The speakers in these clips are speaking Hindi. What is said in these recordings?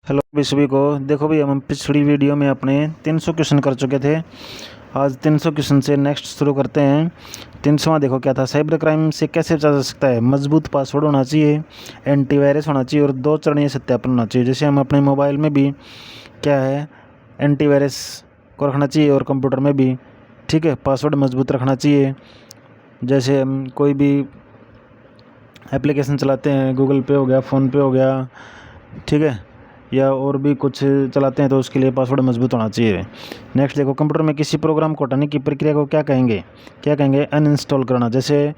हेलो भाई सभी को। देखो भाई, हम पिछली वीडियो में अपने 300 क्वेश्चन कर चुके थे। आज 300 क्वेश्चन से नेक्स्ट शुरू करते हैं। 300वां देखो क्या था। साइबर क्राइम से कैसे बचा जा सकता है। मजबूत पासवर्ड होना चाहिए, एंटीवायरस होना चाहिए और 2 चरणीय सत्यापन होना चाहिए। जैसे हम अपने मोबाइल में भी क्या है, एंटीवायरस को रखना चाहिए और कंप्यूटर में भी, ठीक है, पासवर्ड मजबूत रखना चाहिए। जैसे हम कोई भी एप्लीकेशन चलाते हैं, गूगल पे हो गया, फ़ोन पे हो गया, ठीक है, या और भी कुछ चलाते हैं तो उसके लिए पासवर्ड मजबूत होना चाहिए। नेक्स्ट देखो, कंप्यूटर में किसी प्रोग्राम को हटाने की प्रक्रिया को क्या कहेंगे अनइंस्टॉल करना। जैसे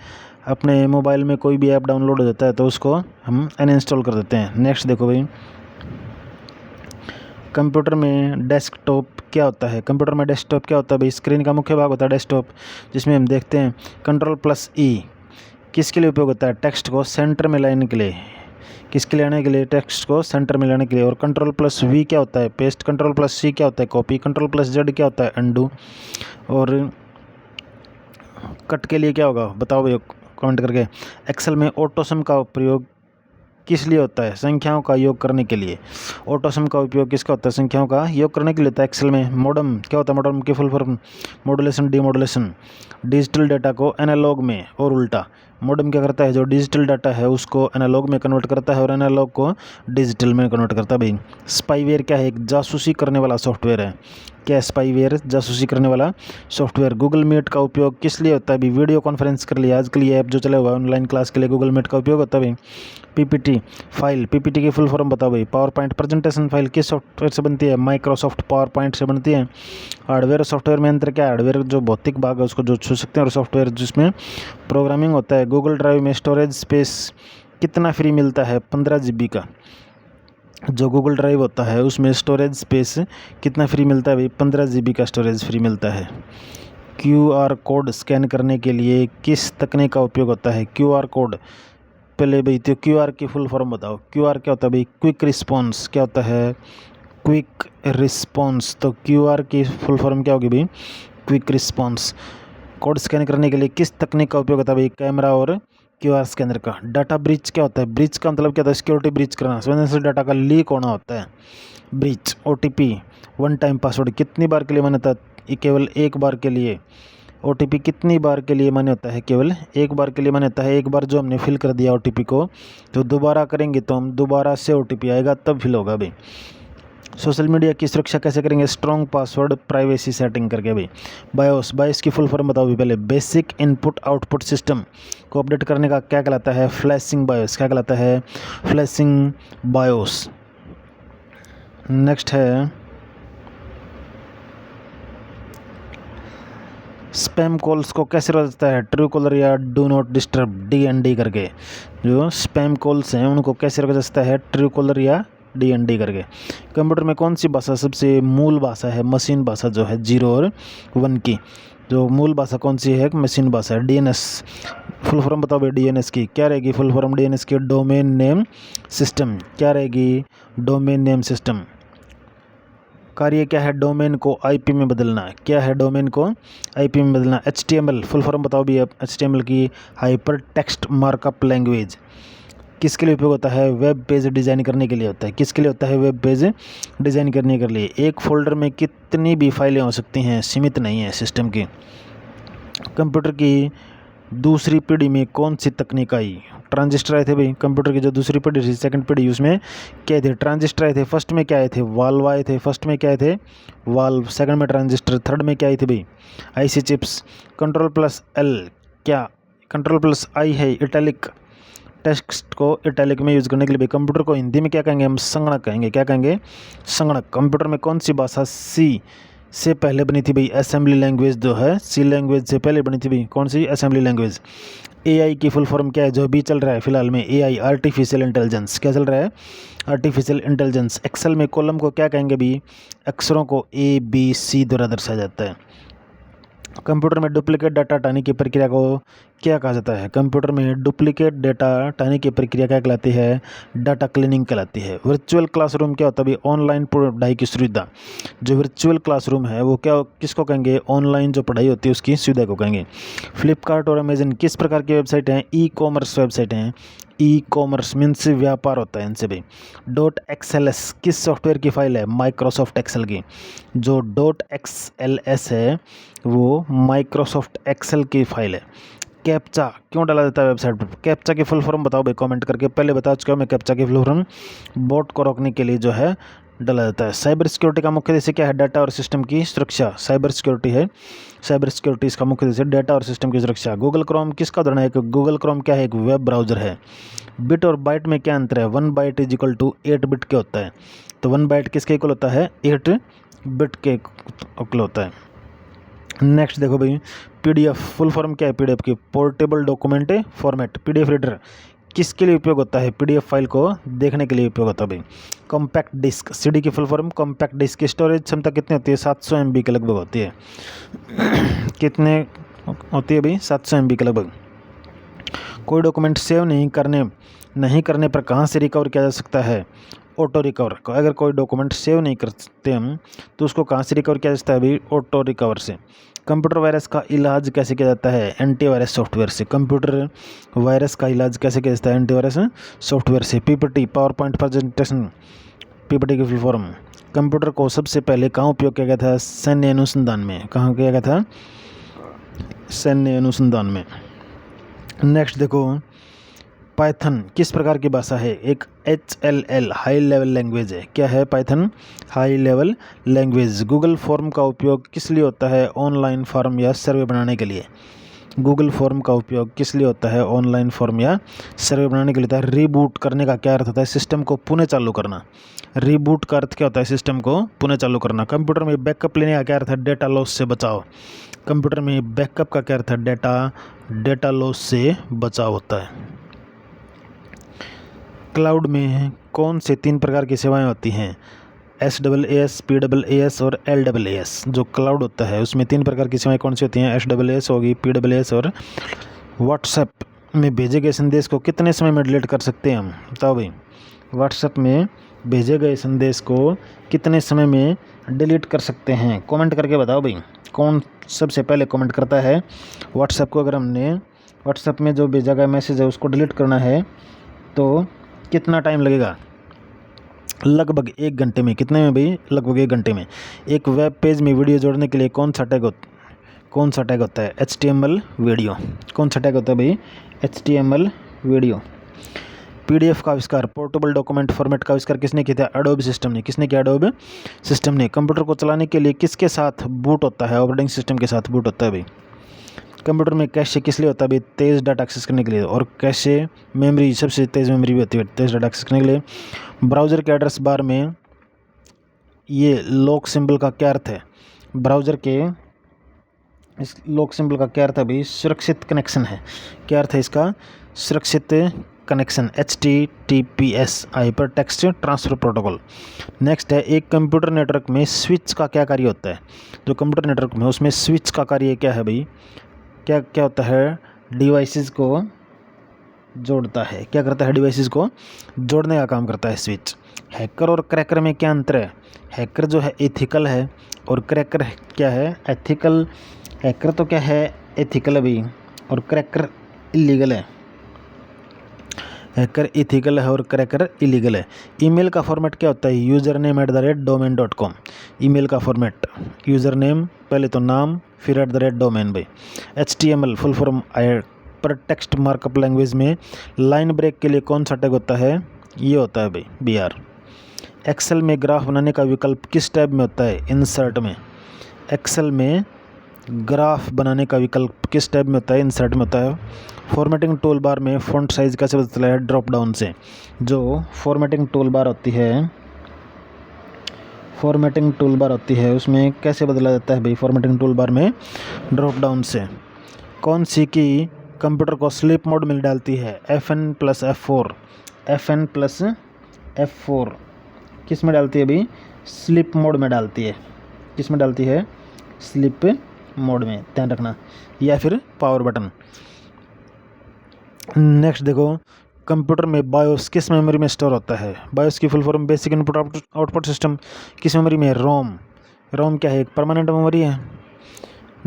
अपने मोबाइल में कोई भी ऐप डाउनलोड हो जाता है तो उसको हम अनइंस्टॉल कर देते हैं। नेक्स्ट देखो भाई, कंप्यूटर में डेस्कटॉप क्या होता है। कंप्यूटर में डेस्कटॉप क्या होता है भाई। स्क्रीन का मुख्य भाग होता है डेस्कटॉप, जिसमें हम देखते हैं Ctrl+E किसके लिए उपयोग होता है। टेक्स्ट को सेंटर में लाने के लिए, किसके लिए आने के लिए, टेक्स्ट को सेंटर में लाने के लिए। और Ctrl+V क्या होता है, पेस्ट। Ctrl+C क्या होता है, कॉपी। Ctrl+Z क्या होता है, अंडू। और कट के लिए क्या होगा, बताओ भैया कमेंट करके। एक्सेल में ऑटोसम का प्रयोग किस लिए होता है, संख्याओं का योग करने के लिए। ऑटोसम का उपयोग किसका होता है, संख्याओं का योग करने के लिए होता है एक्सेल में। मॉडम क्या होता है, मॉडम की full form modulation demodulation. Digital data को एनालॉग में और उल्टा। मॉडम क्या करता है, जो डिजिटल डाटा है उसको एनालॉग में कन्वर्ट करता है और एनालॉग को डिजिटल में कन्वर्ट करता है भाई। स्पाईवेयर क्या है, एक जासूसी करने वाला सॉफ्टवेयर है। क्या है स्पाईवेयर, जासूसी करने वाला सॉफ्टवेयर। गूगल मीट का उपयोग किस लिए होता है भाई, वीडियो कॉन्फ्रेंस कर लिया। आजकल ये ऐप जो चला हुआ है ऑनलाइन क्लास के लिए, गूगल मीट का उपयोग होता है भाई। पीपीटी फाइल, पीपीटी की फुल फॉर्म बताओ भाई। पावर पॉइंट प्रेजेंटेशन फाइल किस सॉफ्टवेयर से बनती है, माइक्रोसॉफ्ट पावर पॉइंट से बनती है। हार्डवेयर और सॉफ्टवेयर में अंतर क्या है, हार्डवेयर जो भौतिक भाग है उसको जो छू सकते हैं और सॉफ्टवेयर जिसमें प्रोग्रामिंग होता है। गूगल ड्राइव में स्टोरेज स्पेस कितना फ्री मिलता है, 15 GB का। जो गूगल ड्राइव होता है उसमें स्टोरेज स्पेस कितना फ्री मिलता है भाई, 15 GB का स्टोरेज फ्री मिलता है। QR कोड स्कैन करने के लिए किस तकनीक का उपयोग होता है। QR कोड, पहले भाई तो QR की फुल फॉर्म बताओ। QR क्या होता है भाई, क्विक रिस्पॉन्स। क्या होता है, क्विक रिस्पॉन्स। तो QR की फुल फॉर्म क्या होगी भाई, क्विक रिस्पॉन्स। कोड स्कैन करने के लिए किस तकनीक का उपयोग होता है भाई, कैमरा और QR स्कैनर का। डाटा ब्रीच क्या होता है, ब्रीच का मतलब क्या होता है, सिक्योरिटी ब्रीच करना, संवेदनशील डाटा का लीक होना होता है breach. OTP one time password कितनी बार के लिए मान्य होता है, केवल एक बार के लिए। OTP कितनी बार के लिए मान्य होता है, केवल एक बार के लिए मान्य होता है। एक बार जो हमने फिल कर दिया OTP को, तो दोबारा करेंगे तो हम दोबारा से OTP आएगा तब फिल होगा भाई। सोशल मीडिया की सुरक्षा कैसे करेंगे, स्ट्रॉन्ग पासवर्ड प्राइवेसी सेटिंग करके भाई। बायोस की फुल फॉर्म बताओ भी पहले। बेसिक इनपुट आउटपुट सिस्टम को अपडेट करने का क्या कहलाता है, फ्लैशिंग बायोस। क्या कहलाता है, फ्लैशिंग बायोस। नेक्स्ट है स्पैम कॉल्स को कैसे रोका जाता है, ट्रू कॉलर या डू नॉट डिस्टर्ब, DND करके। जो स्पैम कॉल्स हैं उनको कैसे रोका जा सकता है, ट्रू कॉलर या DND करके। कंप्यूटर में कौन सी भाषा सबसे मूल भाषा है, मशीन भाषा जो है 0 और 1 की। जो मूल भाषा कौन सी है, मशीन भाषा है। DNS फुल फॉर्म बताओ भाई, DNS की क्या रहेगी फुल फॉर्म, DNS की डोमेन नेम सिस्टम। क्या रहेगी, डोमेन नेम सिस्टम। कार्य क्या है, डोमेन को IP में बदलना। क्या है, डोमेन को IP में बदलना। HTML फुल फॉर्म बताओ भी आप, HTML की हाइपर टेक्स्ट मार्कअप लैंग्वेज। किसके लिए उपयोग होता है, वेब पेज डिज़ाइन करने के लिए होता है। किसके लिए होता है, वेब पेज डिज़ाइन करने के लिए। एक फोल्डर में कितनी भी फाइलें हो सकती हैं, सीमित नहीं है सिस्टम की। कंप्यूटर की दूसरी पीढ़ी में कौन सी तकनीक आई, ट्रांजिस्टर आए थे भाई। कंप्यूटर की जो दूसरी पीढ़ी थी, सेकंड पीढ़ी, उसमें क्या थे, ट्रांजिस्टर आए थे। फर्स्ट में क्या आए थे, वाल्व आए थे। फर्स्ट में क्या आए थे, वाल्व। सेकंड में ट्रांजिस्टर। थर्ड में क्या आई थी भाई, IC चिप्स। Ctrl+L क्या, Ctrl+I है इटैलिक, टेक्स्ट को इटैलिक में यूज़ करने के लिए भाई। कंप्यूटर को हिंदी में क्या कहेंगे, हम संगणक कहेंगे। क्या कहेंगे, संगणक। कंप्यूटर में कौन सी भाषा C से पहले बनी थी भाई, असेंबली लैंग्वेज जो है C लैंग्वेज से पहले बनी थी भाई। कौन सी, असेंबली लैंग्वेज। AI की फुल फॉर्म क्या है, जो अभी चल रहा है फिलहाल में, AI आर्टिफिशियल इंटेलिजेंस। क्या चल रहा है, आर्टिफिशियल इंटेलिजेंस। एक्सेल में कॉलम को क्या कहेंगे भाई, अक्षरों को ABC द्वारा दर्शाया जाता है। कंप्यूटर में डुप्लीकेट डाटा हटाने की प्रक्रिया को क्या कहा जाता है? कंप्यूटर में डुप्लीकेट डेटा हटाने की प्रक्रिया क्या कहलाती है? डाटा क्लीनिंग कहलाती है। वर्चुअल क्लासरूम क्या होता है भाई? ऑनलाइन पढ़ाई की सुविधा। जो वर्चुअल क्लासरूम है वो क्या किसको कहेंगे? ऑनलाइन जो पढ़ाई होती है उसकी सुविधा को कहेंगे। फ्लिपकार्ट और अमेजन किस प्रकार की वेबसाइट हैं? ई कॉमर्स वेबसाइट हैं। ई कॉमर्स मीन्स व्यापार होता है इनसे भी। .xls किस सॉफ्टवेयर की फाइल है? माइक्रोसॉफ्ट एक्सेल की। जो .xls है वो माइक्रोसॉफ्ट एक्सेल की फाइल है। कैप्चा क्यों डाला जाता है वेबसाइट पर? कैप्चा की फुल फॉर्म बताओ भाई कमेंट करके। पहले बता चुका हूँ मैं कैप्चा की फुल फॉर्म। बोट को रोकने के लिए जो है डाला जाता है। साइबर सिक्योरिटी का मुख्य उद्देश्य क्या है? डाटा और सिस्टम की सुरक्षा। साइबर सिक्योरिटी है, साइबर सिक्योरिटी इसका मुख्य उद्देश्य डाटा और सिस्टम की सुरक्षा। गूगल क्रोम किसका उदाहरण है? गूगल क्रोम क्या है? एक वेब ब्राउजर है। बिट और बाइट में क्या अंतर है? 1 byte is equal to 8 bit के होता है। तो 1 बाइट किसके इक्वल होता है? 8 बिट के इक्वल होता है। नेक्स्ट देखो भाई, पीडीएफ फुल फॉर्म क्या है? पीडीएफ की portable document format. PDF reader किसके लिए उपयोग होता है? पीडीएफ फाइल को देखने के लिए उपयोग होता है भाई। कॉम्पैक्ट डिस्क सीडी की फुल फॉर्म कॉम्पैक्ट डिस्क की स्टोरेज क्षमता कितनी होती है? 700 MB के लगभग होती है। कितने होती है भाई? 700 MB के लगभग। कोई डॉक्यूमेंट सेव नहीं करने पर कहाँ से रिकवर किया जा सकता है? Auto recover. अगर कोई डॉक्यूमेंट सेव नहीं करते हम तो उसको कहाँ से रिकवर किया जा सकता है भाई? ऑटो रिकवर से। कंप्यूटर वायरस का इलाज कैसे किया जाता है? एंटीवायरस सॉफ्टवेयर से। कंप्यूटर वायरस का इलाज कैसे किया जाता है? एंटीवायरस सॉफ्टवेयर से। PPT power point presentation, PPT की फुल फॉर्म। कंप्यूटर को सबसे पहले कहाँ उपयोग किया गया था? सैन्य अनुसंधान में। कहाँ किया गया था? सैन्य अनुसंधान में। नेक्स्ट देखो, पाइथन किस प्रकार की भाषा है? एक HLL हाई लेवल लैंग्वेज है। क्या है? Python high level language. Google form का उपयोग किस लिए होता है? ऑनलाइन फॉर्म या सर्वे बनाने के लिए। गूगल फॉर्म का उपयोग किस लिए होता है? ऑनलाइन फॉर्म या सर्वे बनाने के लिए होता है। रीबूट करने का क्या अर्थ होता है? सिस्टम को पुनः चालू करना। रीबूट का अर्थ क्या होता है? सिस्टम को पुनः चालू करना। कंप्यूटर में बैकअप लेने का क्या अर्थ है? डेटा लॉस से बचाव। कंप्यूटर में बैकअप का क्या अर्थ है? डेटा लॉस से बचाव होता है। क्लाउड में कौन से 3 प्रकार की सेवाएं होती हैं? SaaS, PaaS और LaaS। जो क्लाउड होता है उसमें 3 प्रकार की सेवाएं कौन सी होती हैं? SaaS होगी, PaaS और व्हाट्सएप में भेजे गए संदेश को कितने समय में डिलीट कर सकते हैं हम? बताओ भाई। व्हाट्सएप में भेजे गए संदेश को कितने समय में डिलीट कर सकते हैं? कमेंट करके बताओ भाई। कौन सबसे पहले कमेंट करता है? व्हाट्सएप को अगर हमने व्हाट्सएप में जो भेजा गया मैसेज है उसको डिलीट करना है तो कितना टाइम लगेगा? लगभग 1 घंटे में। कितने में भाई? लगभग 1 घंटे में। एक वेब पेज में वीडियो जोड़ने के लिए कौन सा टैग होता है? HTML video. कौन सा टैग होता है भाई? HTML video. पीडीएफ का आविष्कार, पोर्टेबल डॉक्यूमेंट फॉर्मेट का आविष्कार किसने किया था? एडोब सिस्टम ने। किसने किया? एडोब सिस्टम ने। कंप्यूटर को चलाने के लिए किसके साथ बूट होता है? ऑपरेटिंग सिस्टम के साथ बूट होता है भाई। कंप्यूटर में कैशे किस लिए होता है भाई? तेज़ डाटा एक्सेस करने के लिए। और कैशे मेमोरी, सबसे तेज़ मेमोरी भी होती है तेज़ डाटा एक्सेस करने के लिए। ब्राउज़र के एड्रेस बार में ये लॉक सिंबल का क्या अर्थ है? ब्राउज़र के इस लॉक सिंबल का क्या अर्थ है भाई? सुरक्षित कनेक्शन है। क्या अर्थ है इसका? सुरक्षित connection. HTTPS hyper text transfer protocol. Next है, एक कंप्यूटर नेटवर्क में स्विच का क्या कार्य होता है? जो कंप्यूटर नेटवर्क में उसमें स्विच का कार्य क्या है भाई? क्या होता है? डिवाइसेस को जोड़ता है। क्या करता है? डिवाइसेस को जोड़ने का काम करता है स्विच। हैकर और क्रैकर में क्या अंतर है? हैकर जो है एथिकल है और क्रैकर क्या है? एथिकल। हैकर तो क्या है? एथिकल है भाई, और क्रैकर इलीगल है। हैकर एथिकल है और क्रैकर इलीगल है। ईमेल का फॉर्मेट क्या होता है? User name @domain.com। ईमेल का फॉर्मेट, यूज़र नेम पहले तो नाम फिर @domain भाई। HTML फुल फॉर्म पर टेक्स्ट मार्कअप लैंग्वेज में लाइन ब्रेक के लिए कौन सा टैग होता है? ये होता है भाई BR। एक्सेल में ग्राफ बनाने का विकल्प किस टैब में होता है? इंसर्ट में। एक्सेल में ग्राफ बनाने का विकल्प किस टैब में होता है? इंसर्ट में होता है। फॉर्मेटिंग टूल बार में फ़ॉन्ट साइज़ कैसे बदलता है? ड्रॉप डाउन से। जो फॉर्मेटिंग टूल बार होती है उसमें कैसे बदला जाता है भाई? फॉर्मेटिंग टूल बार में ड्रॉप डाउन से। कौन सी की कंप्यूटर को स्लीप मोड में डालती है? FN+F4। FN+F4 किस में डालती है भाई? स्लीप मोड में डालती है। किस में डालती है? स्लीप मोड में, ध्यान रखना। या फिर पावर बटन। नेक्स्ट देखो, कंप्यूटर में बायोस किस मेमोरी में स्टोर होता है? बायोस की full form basic input output system. किस मेमोरी में? रोम। रोम क्या है? एक परमानेंट मेमोरी है।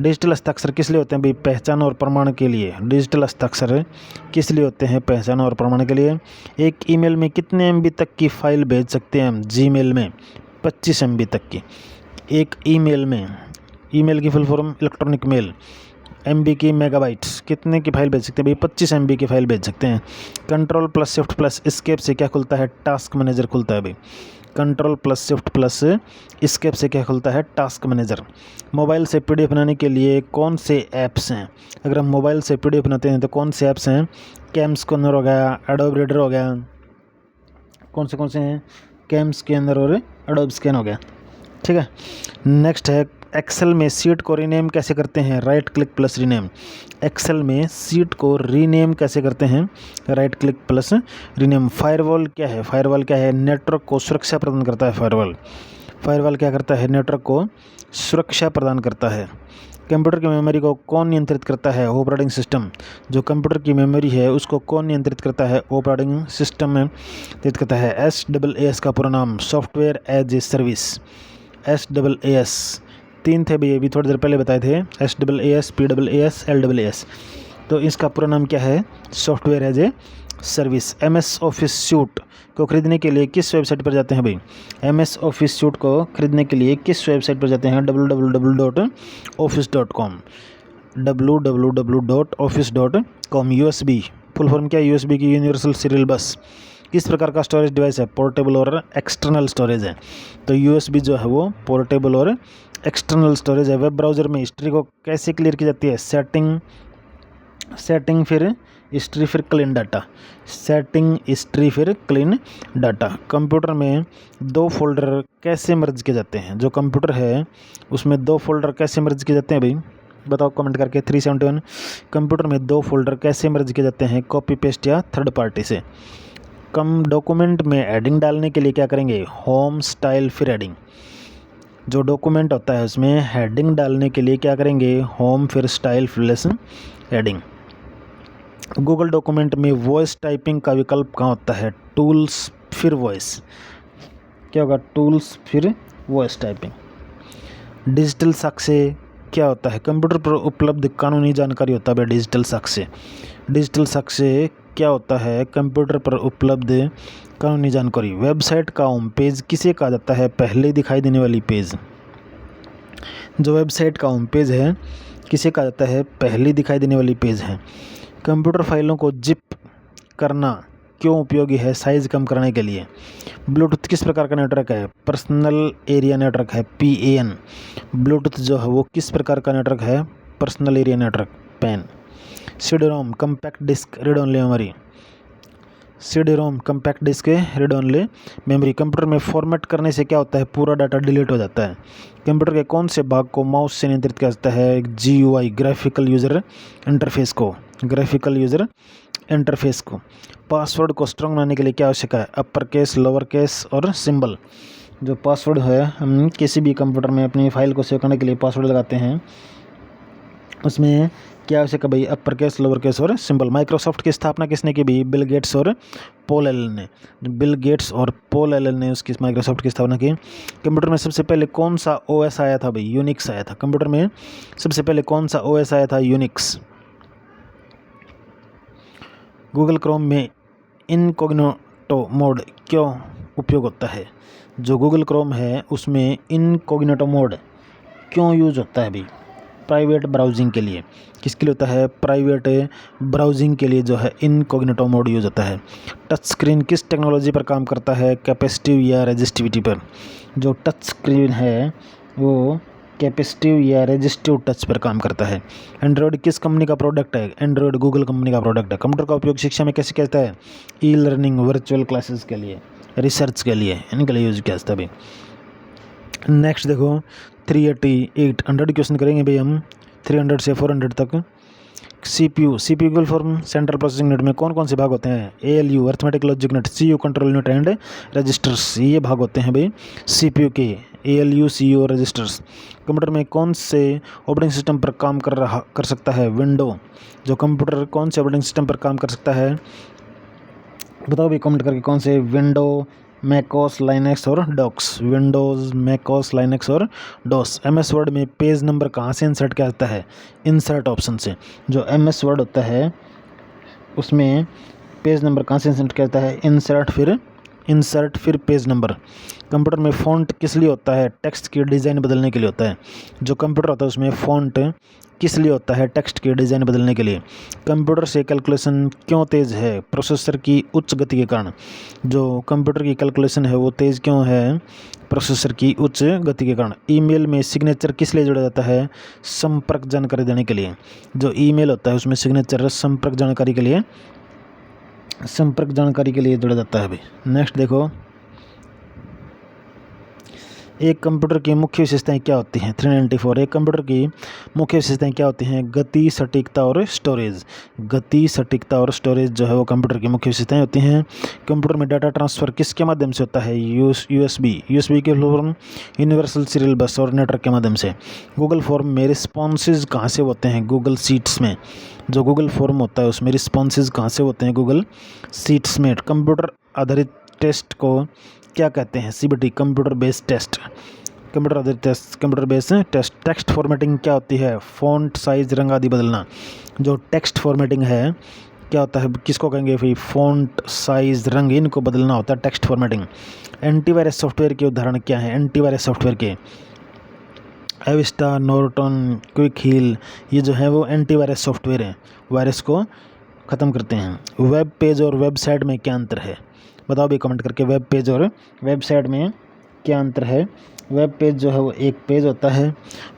डिजिटल हस्ताक्षर किस लिए होते हैं भाई? पहचान और प्रमाण के लिए। डिजिटल हस्ताक्षर किस लिए होते हैं? पहचान और प्रमाण के लिए। एक ईमेल में कितने MB तक की फाइल भेज सकते हैं हम? जीमेल में 25 MB तक की। एक ईमेल में, ईमेल की full form electronic mail. MB की मेगाबाइट्स, कितने की फाइल भेज सकते हैं भाई? 25 MB की फाइल भेज सकते हैं। Control plus shift plus escape से क्या खुलता है? टास्क मैनेजर खुलता है भाई। Control plus shift plus escape से क्या खुलता है? Task manager. मोबाइल से PDF बनाने के लिए कौन से ऐप्स हैं? अगर हम मोबाइल से PDF बनाते हैं तो कौन से ऐप्स हैं? कैम स्कैनर हो गया, एडोब रीडर हो गया। कौन से हैं? कैम स्कैनर और एडोब स्कैन हो गया। ठीक है। नेक्स्ट है, एक्सेल में सीट को रीनेम कैसे करते हैं? Right click plus rename. Excel में सीट को रीनेम कैसे करते हैं? Right click plus rename. Firewall क्या है? फायरवॉल क्या है? नेटवर्क को सुरक्षा प्रदान करता है फायरवॉल। फायरवॉल क्या करता है? नेटवर्क को सुरक्षा प्रदान करता है। कंप्यूटर की मेमोरी को कौन नियंत्रित करता है? Operating system. जो कंप्यूटर की मेमोरी है उसको कौन नियंत्रित करता है? ऑपरेटिंग सिस्टम नियंत्रित करता है। SaaS का पूरा नाम software as a service. SaaS 3 थे भैया, अभी थोड़ी देर पहले बताए थे। SaaS, PaaS, LaaS। तो इसका पूरा नाम क्या है? Software as a service. MS office suite को खरीदने के लिए किस वेबसाइट पर जाते हैं भाई? MS ऑफिस सूट को खरीदने के लिए किस वेबसाइट पर जाते हैं? www.office.com। www.office.com। USB full form क्या है? USB की यूनिवर्सल सीरियल बस। किस प्रकार का स्टोरेज डिवाइस है? पोर्टेबल और एक्सटर्नल स्टोरेज है। तो USB जो है वो पोर्टेबल और एक्सटर्नल स्टोरेज है। वेब ब्राउज़र में हिस्ट्री को कैसे क्लियर की जाती है? सेटिंग फिर हिस्ट्री फिर क्लीन डाटा। सेटिंग हिस्ट्री फिर क्लीन डाटा। कंप्यूटर में 2 फोल्डर कैसे मर्ज किए जाते हैं? जो कंप्यूटर है उसमें 2 फोल्डर कैसे मर्ज किए जाते हैं भाई? बताओ कमेंट करके। 371। कंप्यूटर में 2 फोल्डर कैसे मर्ज किए जाते हैं? कॉपी पेस्ट या थर्ड पार्टी से। कम डॉक्यूमेंट में हेडिंग डालने के लिए क्या करेंगे? होम स्टाइल फिर हेडिंग। जो डॉक्यूमेंट होता है उसमें हेडिंग डालने के लिए क्या करेंगे? होम फिर style plus heading. Google document में वॉइस टाइपिंग का विकल्प कहाँ होता है? टूल्स फिर वॉइस। क्या होगा? टूल्स फिर वॉइस टाइपिंग। डिजिटल साक्ष्य क्या होता है? कंप्यूटर पर उपलब्ध कानूनी जानकारी होता है डिजिटल साक्ष्य। डिजिटल साक्ष्य क्या होता है? कंप्यूटर पर उपलब्ध कानूनी जानकारी। वेबसाइट का होम पेज किसे कहा जाता है? पहले दिखाई देने वाली पेज। जो वेबसाइट का होम पेज है किसे कहा जाता है? पहले दिखाई देने वाली पेज है। कंप्यूटर फाइलों को जिप करना क्यों उपयोगी है? साइज़ कम करने के लिए। ब्लूटूथ किस प्रकार का नेटवर्क है? पर्सनल एरिया नेटवर्क है, PAN। ब्लूटूथ जो है वो किस प्रकार का नेटवर्क है? Personal area network, PAN। CD-ROM compact disk read only memory. CD-ROM compact disk read only memory. Computer में फॉर्मेट करने से क्या होता है? पूरा डाटा डिलीट हो जाता है। कंप्यूटर के कौन से भाग को माउस से नियंत्रित किया जाता है? GUI ग्राफिकल यूज़र इंटरफेस को। ग्राफिकल यूज़र इंटरफेस को। पासवर्ड को स्ट्रॉन्ग बनाने के लिए क्या आवश्यक है? अपर केस, लोअर केस और सिंबल। जो पासवर्ड है हम किसी भी कंप्यूटर में अपनी फाइल को सेव करने के लिए पासवर्ड लगाते हैं, उसमें क्या आवश्यक है भाई? अपर केस, लोअर केस और सिंबल। माइक्रोसॉफ्ट की स्थापना किसने की भी? बिल गेट्स और पॉल एलन ने। बिल गेट्स और पॉल एलन ने उसकी माइक्रोसॉफ्ट की स्थापना की। कंप्यूटर में सबसे पहले कौन सा OS आया था भाई? यूनिक्स आया था। कंप्यूटर में सबसे पहले कौन सा OS आया था? यूनिक्स। गूगल क्रोम में इनकॉग्निटो मोड क्यों उपयोग होता है? जो गूगल क्रोम है उसमें इनकॉग्निटो मोड क्यों यूज़ होता है भाई? प्राइवेट ब्राउजिंग के लिए। किसके लिए होता है? प्राइवेट ब्राउजिंग के लिए जो है इनकॉग्निटो मोड यूज़ होता है। टच स्क्रीन किस टेक्नोलॉजी पर काम करता है? कैपेसिटिव या रेजिस्टिविटी पर। जो टच स्क्रीन है वो कैपेसिटिव या रेजिस्टिव टच पर काम करता है। एंड्रॉयड किस कंपनी का प्रोडक्ट है? एंड्रॉयड गूगल कंपनी का प्रोडक्ट है। कंप्यूटर का उपयोग शिक्षा में कैसे किया जाता है? E-लर्निंग, वर्चुअल क्लासेस के लिए, रिसर्च के लिए, इनके लिए यूज़ किया जाता है भाई। नेक्स्ट देखो 388 100 क्वेश्चन करेंगे भाई हम 300 से 400 तक। CPU full form central processing unit में कौन कौन से भाग होते हैं? ALU arithmetic logic unit, CU control unit and registers. ये भाग होते हैं भाई CPU के, ALU, CU और रजिस्टर्स। कंप्यूटर में कौन से ऑपरेटिंग सिस्टम पर काम कर सकता है? विंडो। जो कंप्यूटर कौन से ऑपरेटिंग सिस्टम पर काम कर सकता है? बताओ भी कमेंट करके कौन से। विंडो, मैकओएस, लाइनक्स और डॉस। विंडोज़, मैकओएस, लाइनक्स और डॉस। एमएस वर्ड में पेज नंबर कहाँ से इंसर्ट किया जाता है? इंसर्ट ऑप्शन से। जो एमएस वर्ड होता है उसमें पेज नंबर कहाँ से इंसर्ट किया जाता है? इंसर्ट फिर पेज नंबर। कंप्यूटर में फ़ॉन्ट किस लिए होता है? टेक्स्ट की डिज़ाइन बदलने के लिए होता है। जो कंप्यूटर होता है उसमें फ़ॉन्ट किस लिए होता है? टेक्स्ट की डिज़ाइन बदलने के लिए। कंप्यूटर से कैलकुलेशन क्यों तेज़ है? प्रोसेसर की उच्च गति के कारण। जो कंप्यूटर की कैलकुलेशन है वो तेज़ क्यों है? प्रोसेसर की उच्च गति के कारण। ईमेल में सिग्नेचर किस लिए जोड़ा जाता है? संपर्क जानकारी देने के लिए। जो ईमेल होता है उसमें सिग्नेचर संपर्क जानकारी के लिए जोड़ा जाता है भाई। नेक्स्ट देखो, एक कंप्यूटर की मुख्य विशेषताएं क्या होती हैं? 394। एक कंप्यूटर की मुख्य विशेषताएं क्या होती हैं? गति, सटीकता और स्टोरेज। गति, सटीकता और स्टोरेज जो है वो कंप्यूटर की मुख्य विशेषताएं होती हैं। कंप्यूटर में डाटा ट्रांसफ़र किसके माध्यम से होता है? यूएसबी के फॉर्म, यूनिवर्सल सीरियल बस और नेटवर्क के माध्यम से। गूगल फॉर्म में रिस्पॉन्सेज कहाँ से होते हैं? गूगल शीट्स में। जो गूगल फॉर्म होता है उसमें रिस्पॉन्सेज कहाँ से होते हैं? गूगल शीट्स में। कंप्यूटर आधारित टेस्ट को क्या कहते हैं? CBT, computer based test. Computer आधारित test, computer based test. Text formatting क्या होती है? फ़ॉन्ट साइज, रंग आदि बदलना। जो टेक्स्ट फॉर्मेटिंग है क्या होता है? किसको कहेंगे भाई? फ़ॉन्ट साइज, रंग, इनको बदलना होता है टेक्स्ट फॉर्मेटिंग। एंटीवायरस सॉफ्टवेयर के उदाहरण क्या हैं? एंटीवायरस सॉफ्टवेयर के एविस्टा, नॉर्टन, क्विक हील, ये जो है वो एंटीवायरस सॉफ्टवेयर हैं, वायरस को ख़त्म करते हैं। वेब पेज और वेबसाइट में क्या अंतर है? बताओ भी कमेंट करके। वेब पेज और वेबसाइट में क्या अंतर है? वेब पेज जो है वो एक पेज होता है।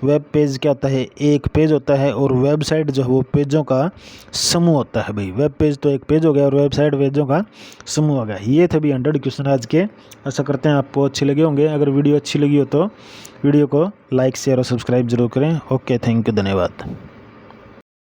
वेब पेज क्या होता है? एक पेज होता है। और वेबसाइट जो है वो पेजों का समूह होता है भाई। वेब पेज तो एक पेज हो गया और वेबसाइट पेजों का समूह हो गया। ये थे भी 100 क्वेश्चन आज के। आशा करते हैं आपको अच्छे लगे होंगे। अगर वीडियो अच्छी लगी हो तो वीडियो को लाइक, शेयर और सब्सक्राइब जरूर करें। ओके, थैंक यू, धन्यवाद।